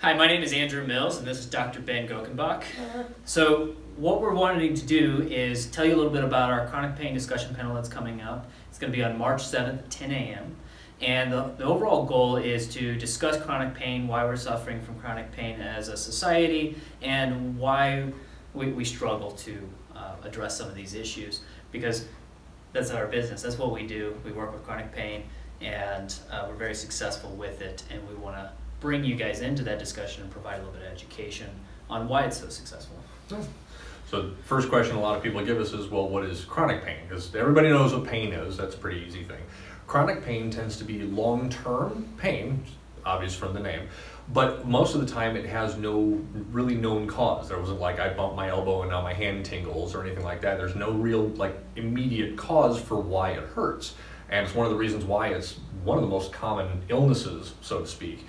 Hi, my name is Andrew Mills, and this is Dr. Ben Gokenbach. So what we're wanting to do is tell you a little bit about our chronic pain discussion panel that's coming up. It's going to be on March 7th at 10 a.m. And the overall goal is to discuss chronic pain, why we're suffering from chronic pain as a society, and why we struggle to address some of these issues. Because that's our business, that's what we do. We work with chronic pain, and we're very successful with it, and we want to bring you guys into that discussion and provide a little bit of education on why it's so successful. So first question a lot of people give us is, well, what is chronic pain? Because everybody knows what pain is. That's a pretty easy thing. Chronic pain tends to be long-term pain, obvious from the name, but most of the time it has no really known cause. There wasn't like I bumped my elbow and now my hand tingles or anything like that. There's no real immediate cause for why it hurts. And it's one of the reasons why it's one of the most common illnesses, so to speak,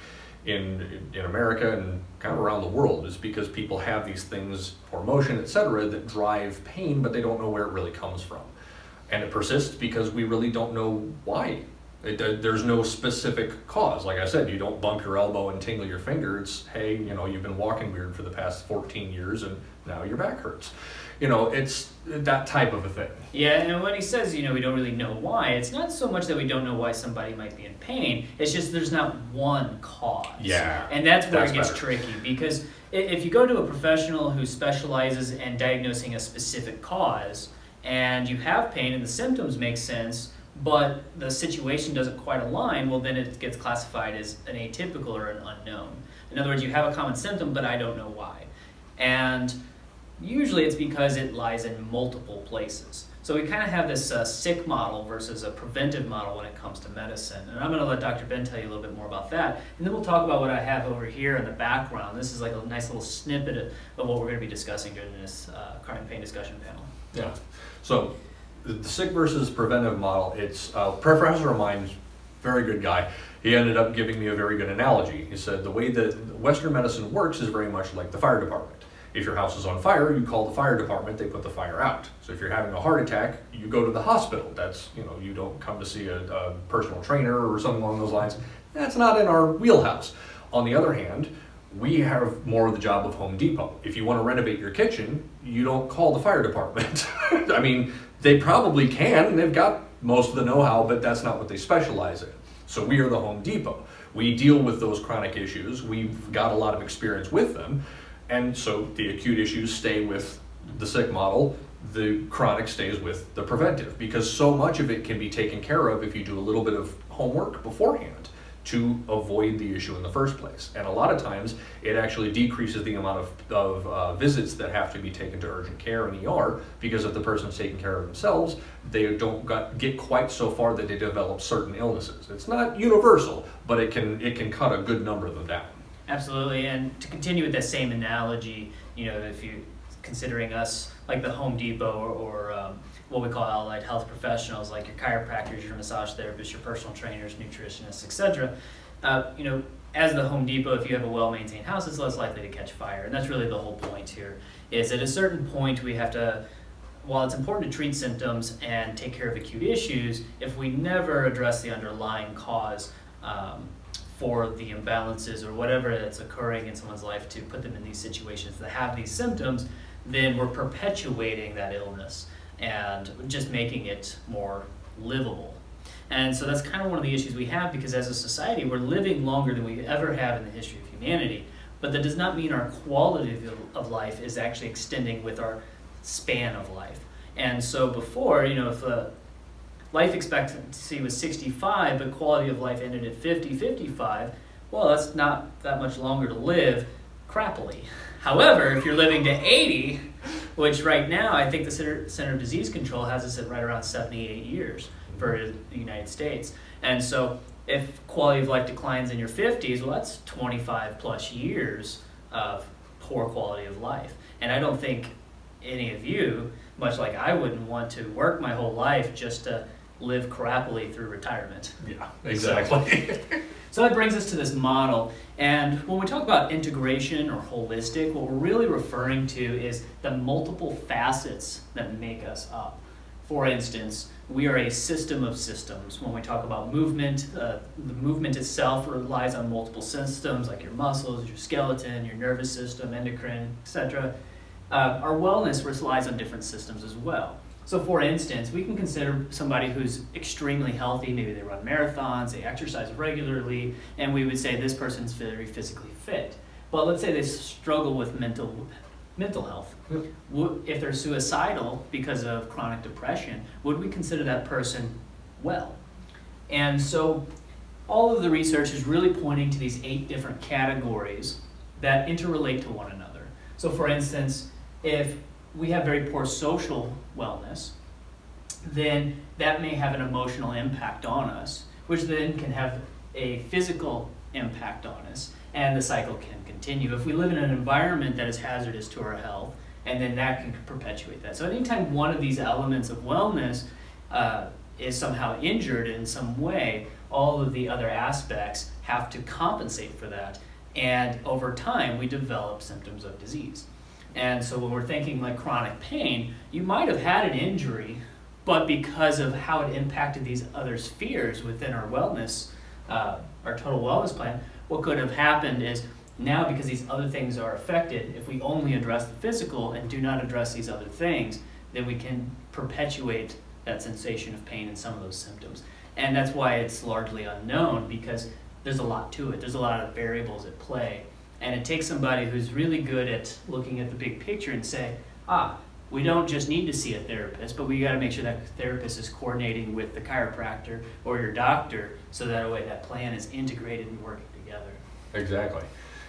in America and kind of around the world, is because people have these things for motion, etc., that drive pain, but they don't know where it really comes from. And it persists because we really don't know why. There's no specific cause. Like I said, you don't bump your elbow and tingle your finger. It's, hey, you've been walking weird for the past 14 years and now your back hurts. It's that type of a thing. Yeah, and when he says, we don't really know why, it's not so much that we don't know why somebody might be in pain, it's just there's not one cause. Yeah. And that's where it gets better. tricky, because if you go to a professional who specializes in diagnosing a specific cause, and you have pain and the symptoms make sense, but the situation doesn't quite align, well, then it gets classified as an atypical or an unknown. In other words, you have a common symptom, but I don't know why. And usually it's because it lies in multiple places. So we kind of have this Sikh model versus a preventive model when it comes to medicine. And I'm going to let Dr. Ben tell you a little bit more about that. And then we'll talk about what I have over here in the background. This is like a nice little snippet of what we're going to be discussing during this chronic pain discussion panel. Yeah. So the Sikh versus preventive model, it's a professor of mine, very good guy. He ended up giving me a very good analogy. He said the way that Western medicine works is very much like the fire department. If your house is on fire, you call the fire department, they put the fire out. So if you're having a heart attack, you go to the hospital. That's, you don't come to see a personal trainer or something along those lines. That's not in our wheelhouse. On the other hand, we have more of the job of Home Depot. If you want to renovate your kitchen, you don't call the fire department. I mean, they probably can. They've got most of the know-how, but that's not what they specialize in. So we are the Home Depot. We deal with those chronic issues. We've got a lot of experience with them. And so the acute issues stay with the Sikh model, the chronic stays with the preventive, because so much of it can be taken care of if you do a little bit of homework beforehand to avoid the issue in the first place. And a lot of times it actually decreases the amount of visits that have to be taken to urgent care and ER, because if the person's taking care of themselves, they don't get quite so far that they develop certain illnesses. It's not universal, but it can cut a good number of them down. Absolutely, and to continue with that same analogy, if you're considering us like the Home Depot or what we call allied health professionals, like your chiropractors, your massage therapists, your personal trainers, nutritionists, etc. As the Home Depot, if you have a well-maintained house, it's less likely to catch fire, and that's really the whole point here. Is at a certain point we have to, while it's important to treat symptoms and take care of acute issues, if we never address the underlying cause for the imbalances or whatever that's occurring in someone's life to put them in these situations that have these symptoms, then we're perpetuating that illness and just making it more livable. And so that's kind of one of the issues we have, because as a society we're living longer than we ever have in the history of humanity, but that does not mean our quality of life is actually extending with our span of life. And so before, if life expectancy was 65, but quality of life ended at 50, 55, well, that's not that much longer to live crappily. However, if you're living to 80, which right now I think the Center of Disease Control has us at right around 78 years for the United States. And so if quality of life declines in your 50s, well, that's 25 plus years of poor quality of life. And I don't think any of you, much like I wouldn't want to work my whole life just to live crappily through retirement. Yeah, exactly. So that brings us to this model. And when we talk about integration or holistic, what we're really referring to is the multiple facets that make us up. for instance, we are a system of systems. When we talk about movement, the movement itself relies on multiple systems like your muscles, your skeleton, your nervous system, endocrine, etc. Our wellness relies on different systems as well. So for instance, we can consider somebody who's extremely healthy, maybe they run marathons, they exercise regularly, and we would say this person's very physically fit. But let's say they struggle with mental health. If they're suicidal because of chronic depression, would we consider that person well? And so all of the research is really pointing to these 8 different categories that interrelate to one another. So for instance, if we have very poor social wellness, then that may have an emotional impact on us, which then can have a physical impact on us, and the cycle can continue. If we live in an environment that is hazardous to our health, and then that can perpetuate that. So anytime one of these elements of wellness is somehow injured in some way, all of the other aspects have to compensate for that. And over time, we develop symptoms of disease. And so when we're thinking like chronic pain, you might have had an injury, but because of how it impacted these other spheres within our wellness, our total wellness plan, what could have happened is now because these other things are affected, if we only address the physical and do not address these other things, then we can perpetuate that sensation of pain and some of those symptoms. And that's why it's largely unknown, because there's a lot to it. There's a lot of variables at play. And it takes somebody who's really good at looking at the big picture and say, we don't just need to see a therapist, but we got to make sure that therapist is coordinating with the chiropractor or your doctor, so that way that plan is integrated and working together. Exactly.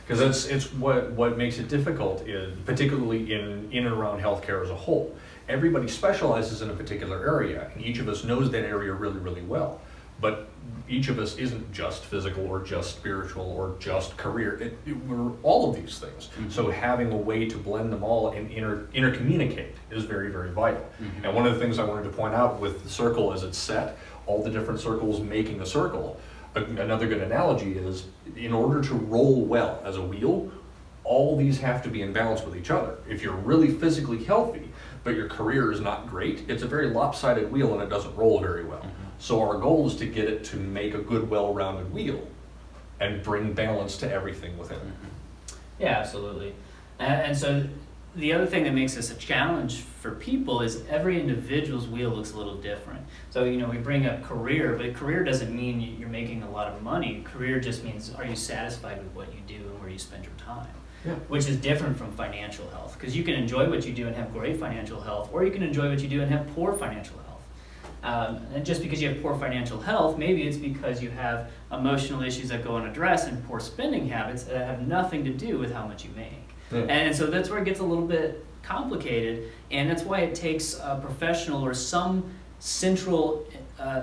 Because it's what makes it difficult, particularly in and around healthcare as a whole. Everybody specializes in a particular area, and each of us knows that area really, really well. But each of us isn't just physical or just spiritual or just career. We're all of these things. Mm-hmm. So having a way to blend them all and intercommunicate is very, very vital. Mm-hmm. And one of the things I wanted to point out with the circle as it's set, all the different circles making a circle, another good analogy is, in order to roll well as a wheel, all these have to be in balance with each other. If you're really physically healthy, but your career is not great, it's a very lopsided wheel and it doesn't roll very well. Mm-hmm. So our goal is to get it to make a good, well-rounded wheel and bring balance to everything within it. Mm-hmm. Yeah, absolutely. And so the other thing that makes this a challenge for people is every individual's wheel looks a little different. So, we bring up career, but career doesn't mean you're making a lot of money. Career just means, are you satisfied with what you do and where you spend your time? Yeah. Which is different from financial health, because you can enjoy what you do and have great financial health, or you can enjoy what you do and have poor financial health. And just because you have poor financial health, maybe it's because you have emotional issues that go unaddressed and poor spending habits that have nothing to do with how much you make. Yeah. And so that's where it gets a little bit complicated, and that's why it takes a professional or some central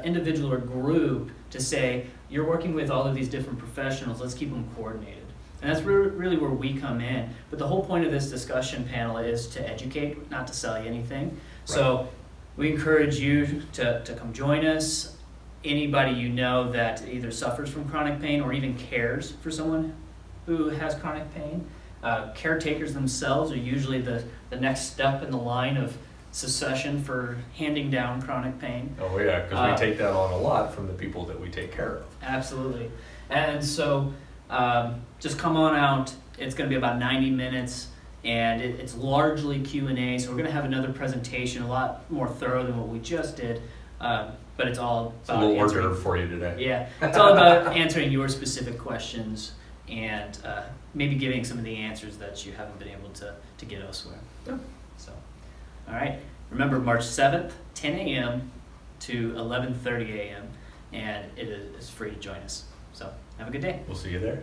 individual or group to say, you're working with all of these different professionals, let's keep them coordinated. And that's really where we come in. But the whole point of this discussion panel is to educate, not to sell you anything. Right. So we encourage you to come join us. Anybody you know that either suffers from chronic pain or even cares for someone who has chronic pain. Caretakers themselves are usually the next step in the line of succession for handing down chronic pain. Oh yeah, because we take that on a lot from the people that we take care of. Absolutely. And so just come on out. It's going to be about 90 minutes. And it's largely Q&A, so we're going to have another presentation, a lot more thorough than what we just did, but it's all about a little hors d'oeuvre for you today. Yeah, it's all about answering your specific questions and maybe giving some of the answers that you haven't been able to get elsewhere. Yeah. So, all right. Remember, March 7th, 10 a.m. to 11:30 a.m., and it is free to join us. So have a good day. We'll see you there.